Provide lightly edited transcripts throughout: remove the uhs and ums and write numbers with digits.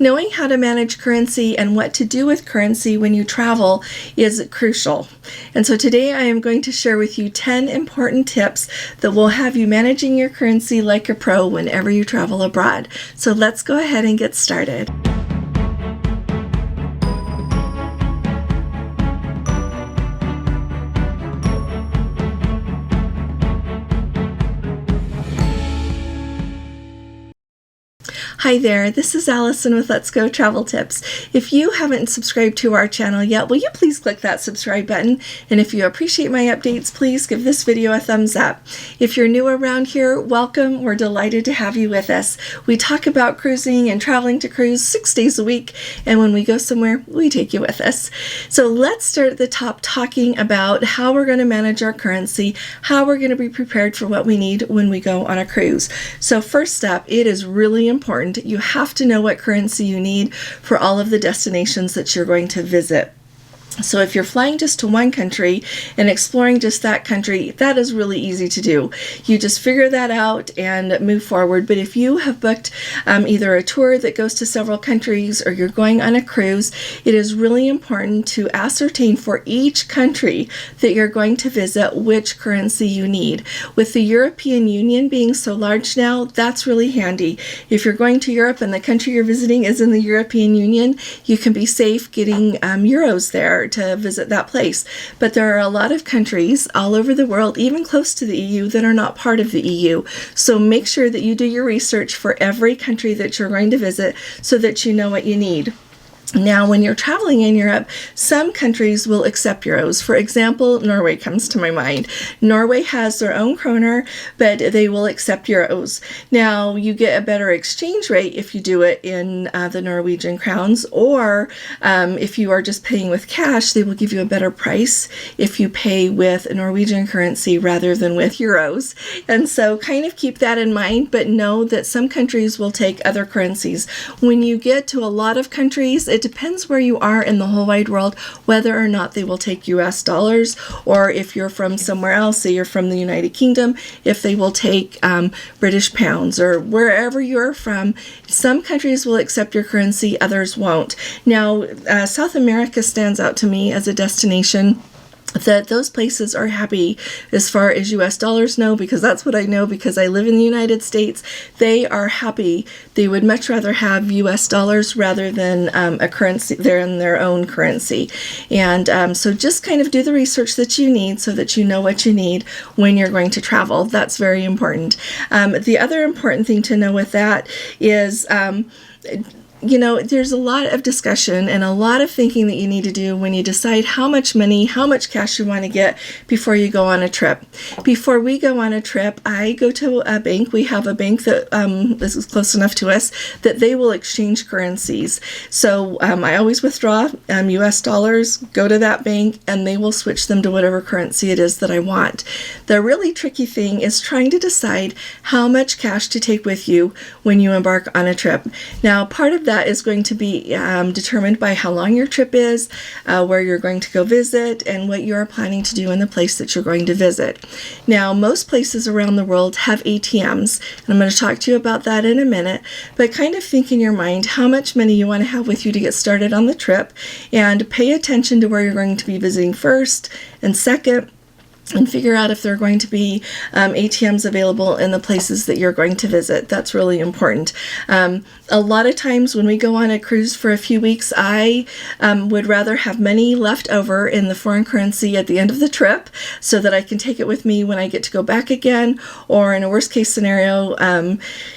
Knowing how to manage currency and what to do with currency when you travel is crucial. And so today I am going to share with you 10 important tips that will have you managing your currency like a pro whenever you travel abroad. So let's go ahead and get started. Hi there, this is Allison with Let's Go Travel Tips. If you haven't subscribed to our channel yet, will you please click that subscribe button? And if you appreciate my updates, please give this video a thumbs up. If you're new around here, welcome. We're delighted to have you with us. We talk about cruising and traveling to cruise 6 days a week, and when we go somewhere, we take you with us. So let's start at the top talking about how we're going to manage our currency, how we're going to be prepared for what we need when we go on a cruise. So first up, it is really important. You have to know what currency you need for all of the destinations that you're going to visit. So if you're flying just to one country and exploring just that country, that is really easy to do. You just figure that out and move forward. But if you have booked either a tour that goes to several countries or you're going on a cruise, it is really important to ascertain for each country that you're going to visit which currency you need. With the European Union being so large now, that's really handy. If you're going to Europe and the country you're visiting is in the European Union, you can be safe getting euros there to visit that place. But there are a lot of countries all over the world, even close to the EU, that are not part of the EU. So make sure that you do your research for every country that you're going to visit so that you know what you need. Now, when you're traveling in Europe, some countries will accept euros. For example, Norway comes to my mind. Norway has their own kroner, but they will accept euros. Now, you get a better exchange rate if you do it in the Norwegian crowns, or if you are just paying with cash, they will give you a better price if you pay with Norwegian currency rather than with euros. And so kind of keep that in mind, but know that some countries will take other currencies. When you get to a lot of countries, it depends where you are in the whole wide world, whether or not they will take US dollars, or if you're from somewhere else, say you're from the United Kingdom, if they will take British pounds, or wherever you're from. Some countries will accept your currency, others won't. Now, South America stands out to me as a destination that those places are happy as far as US dollars know, because that's what I know because I live in the United States. They are happy. They would much rather have US dollars rather than a currency, they're in their own currency. And so just kind of do the research that you need so that you know what you need when you're going to travel. That's very important. The other important thing to know with that is there's a lot of discussion and a lot of thinking that you need to do when you decide how much money, how much cash you want to get before you go on a trip. Before we go on a trip, I go to a bank. We have a bank that this is close enough to us that they will exchange currencies. So I always withdraw US dollars, go to that bank, and they will switch them to whatever currency it is that I want. The really tricky thing is trying to decide how much cash to take with you when you embark on a trip. Now, part of that is going to be determined by how long your trip is, where you're going to go visit, and what you're planning to do in the place that you're going to visit. Now, most places around the world have ATMs, and I'm going to talk to you about that in a minute, but kind of think in your mind how much money you want to have with you to get started on the trip, and pay attention to where you're going to be visiting first and second, and figure out if there are going to be ATMs available in the places that you're going to visit. That's really important. A lot of times when we go on a cruise for a few weeks, I would rather have money left over in the foreign currency at the end of the trip so that I can take it with me when I get to go back again, or in a worst case scenario,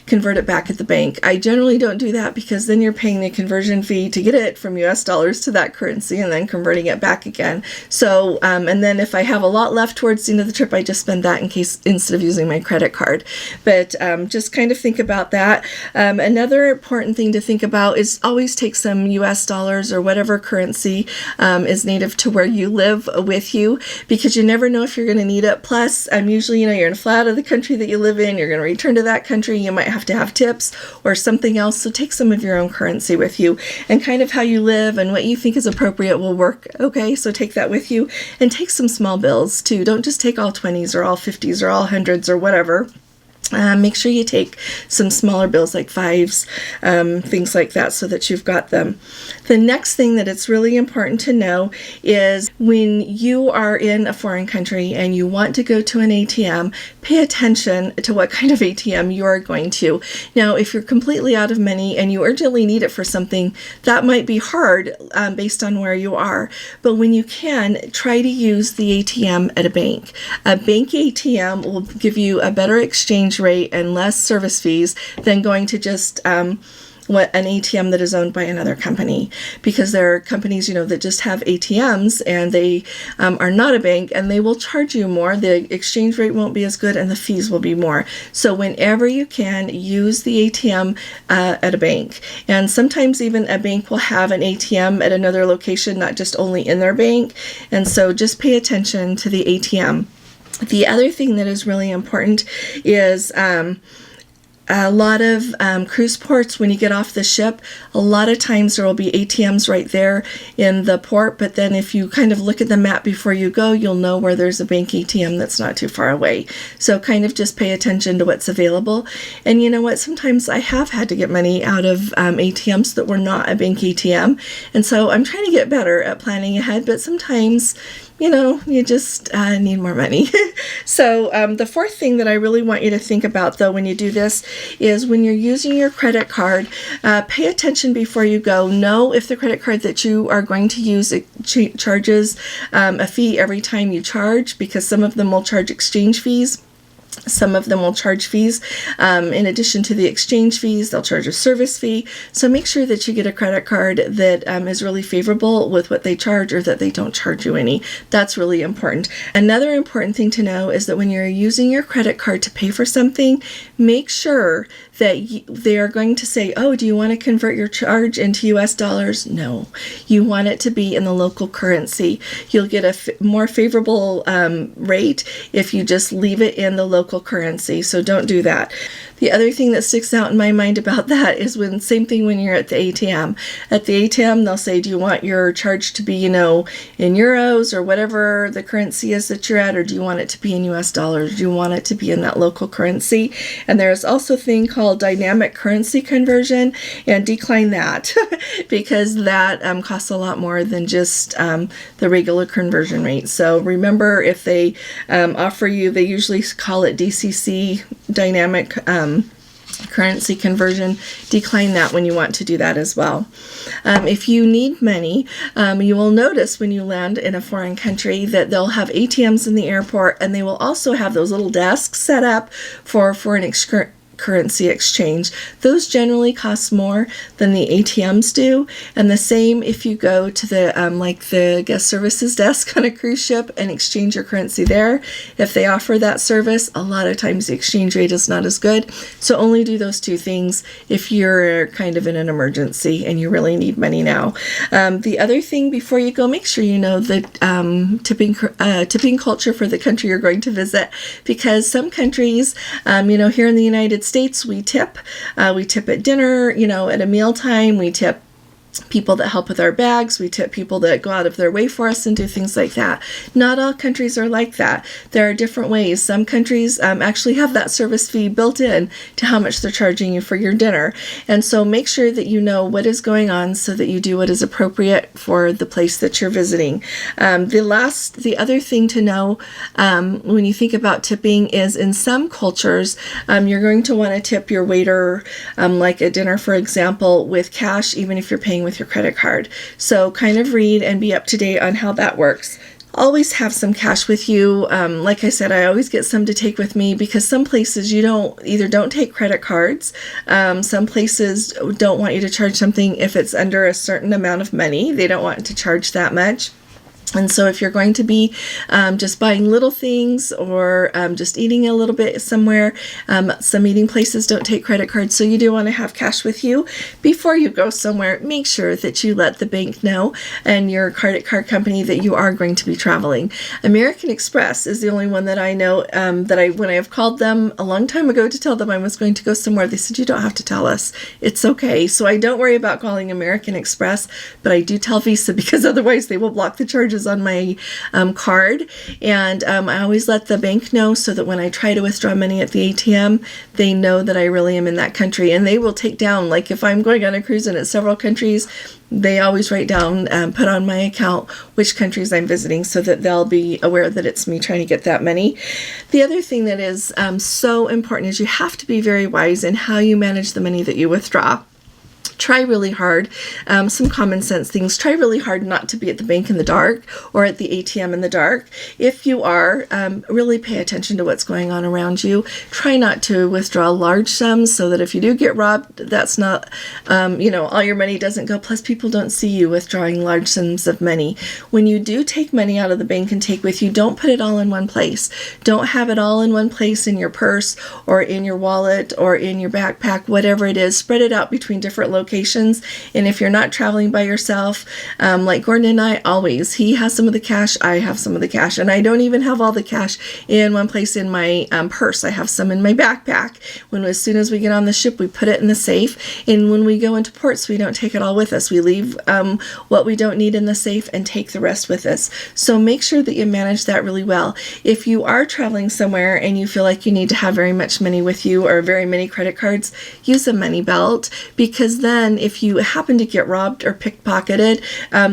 convert it back at the bank. I generally don't do that because then you're paying the conversion fee to get it from US dollars to that currency and then converting it back again. So, and then if I have a lot left towards the end of the trip, I just spend that in case instead of using my credit card. But just kind of think about that. Another important thing to think about is always take some US dollars or whatever currency is native to where you live with you, because you never know if you're going to need it. Plus, usually, you're going to fly out of the country that you live in, you're going to return to that country, you might have to have tips or something else. So take some of your own currency with you, and kind of how you live and what you think is appropriate will work. Okay, so take that with you, and take some small bills too. Don't just take all 20s or all 50s or all hundreds or whatever. Make sure you take some smaller bills like fives, things like that, so that you've got them. The next thing that it's really important to know is when you are in a foreign country and you want to go to an ATM, pay attention to what kind of ATM you are going to. Now, if you're completely out of money and you urgently need it for something, that might be hard based on where you are. But when you can, try to use the ATM at a bank. A bank ATM will give you a better exchange rate and less service fees than going to just what an ATM that is owned by another company, because there are companies, that just have ATMs and they are not a bank, and they will charge you more. The exchange rate won't be as good and the fees will be more. So whenever you can, use the ATM at a bank. And sometimes even a bank will have an ATM at another location, not just only in their bank. And so just pay attention to the ATM. The other thing that is really important is a lot of cruise ports, when you get off the ship, a lot of times there will be ATMs right there in the port, but then if you kind of look at the map before you go, you'll know where there's a bank ATM that's not too far away. So kind of just pay attention to what's available. And you know what, sometimes I have had to get money out of ATMs that were not a bank ATM, and so I'm trying to get better at planning ahead, but sometimes you just need more money. So the fourth thing that I really want you to think about, though, when you do this is when you're using your credit card, pay attention before you go. Know if the credit card that you are going to use charges a fee every time you charge, because some of them will charge exchange fees. Some of them will charge fees. In addition to the exchange fees, they'll charge a service fee. So make sure that you get a credit card that is really favorable with what they charge, or that they don't charge you any. That's really important. Another important thing to know is that when you're using your credit card to pay for something, make sure that they are going to say, oh, do you want to convert your charge into US dollars? No. You want it to be in the local currency. You'll get a more favorable rate if you just leave it in the local currency. So don't do that. The other thing that sticks out in my mind about that is same thing when you're at the ATM. At the ATM, they'll say, do you want your charge to be, in euros or whatever the currency is that you're at, or do you want it to be in US dollars? Do you want it to be in that local currency? And there's also a thing called dynamic currency conversion, and decline that because that costs a lot more than just the regular conversion rate. So remember, if they offer you, they usually call it DCC, dynamic currency conversion, decline that when you want to do that as well. If you need money, you will notice when you land in a foreign country that they'll have ATMs in the airport, and they will also have those little desks set up for foreign currency exchange. Those generally cost more than the ATMs do, and the same if you go to the guest services desk on a cruise ship and exchange your currency there. If they offer that service, a lot of times the exchange rate is not as good, so only do those two things if you're kind of in an emergency and you really need money now. The other thing before you go, make sure you know the tipping culture for the country you're going to visit, because some countries, here in the United States, we tip at dinner, at a mealtime, we tip people that help with our bags, we tip people that go out of their way for us and do things like that. Not all countries are like that. There are different ways. Some countries actually have that service fee built in to how much they're charging you for your dinner. And so make sure that you know what is going on so that you do what is appropriate for the place that you're visiting. The other thing to know when you think about tipping is, in some cultures, you're going to want to tip your waiter, like at dinner, for example, with cash, even if you're paying with your credit card. So kind of read and be up to date on how that works. Always have some cash with you. Like I said, I always get some to take with me, because some places don't take credit cards. Some places don't want you to charge something if it's under a certain amount of money. They don't want to charge that much. And so if you're going to be just buying little things, or just eating a little bit somewhere, some eating places don't take credit cards, so you do want to have cash with you. Before you go somewhere, make sure that you let the bank know and your credit card company that you are going to be traveling. American Express is the only one that I know when I have called them a long time ago to tell them I was going to go somewhere, they said, you don't have to tell us. It's okay. So I don't worry about calling American Express, but I do tell Visa, because otherwise they will block the charges is on my card, and I always let the bank know so that when I try to withdraw money at the ATM, they know that I really am in that country, and they will take down, like if I'm going on a cruise and it's several countries, they always write down, put on my account which countries I'm visiting so that they'll be aware that it's me trying to get that money. The other thing that is so important is you have to be very wise in how you manage the money that you withdraw. Try really hard, some common sense things. Try really hard not to be at the bank in the dark or at the ATM in the dark. If you are, really pay attention to what's going on around you. Try not to withdraw large sums so that if you do get robbed, that's not, all your money doesn't go. Plus, people don't see you withdrawing large sums of money. When you do take money out of the bank and take with you, don't put it all in one place. Don't have it all in one place in your purse or in your wallet or in your backpack, whatever it is. Spread it out between different locations. And if you're not traveling by yourself, like Gordon and I always, he has some of the cash, I have some of the cash, and I don't even have all the cash in one place in my purse. I have some in my backpack. As soon as we get on the ship, we put it in the safe, and when we go into ports, we don't take it all with us. We leave what we don't need in the safe and take the rest with us. So make sure that you manage that really well. If you are traveling somewhere and you feel like you need to have very much money with you or very many credit cards, use a money belt, because then if you happen to get robbed or pickpocketed,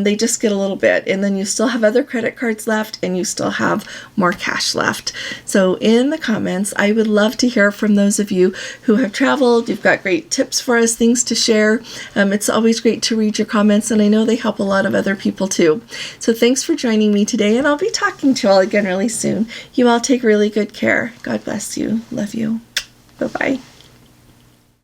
they just get a little bit, and then you still have other credit cards left and you still have more cash left. So in the comments, I would love to hear from those of you who have traveled. You've got great tips for us, things to share. It's always great to read your comments, and I know they help a lot of other people too. So thanks for joining me today, and I'll be talking to you all again really soon. You all take really good care. God bless you. Love you. Bye-bye.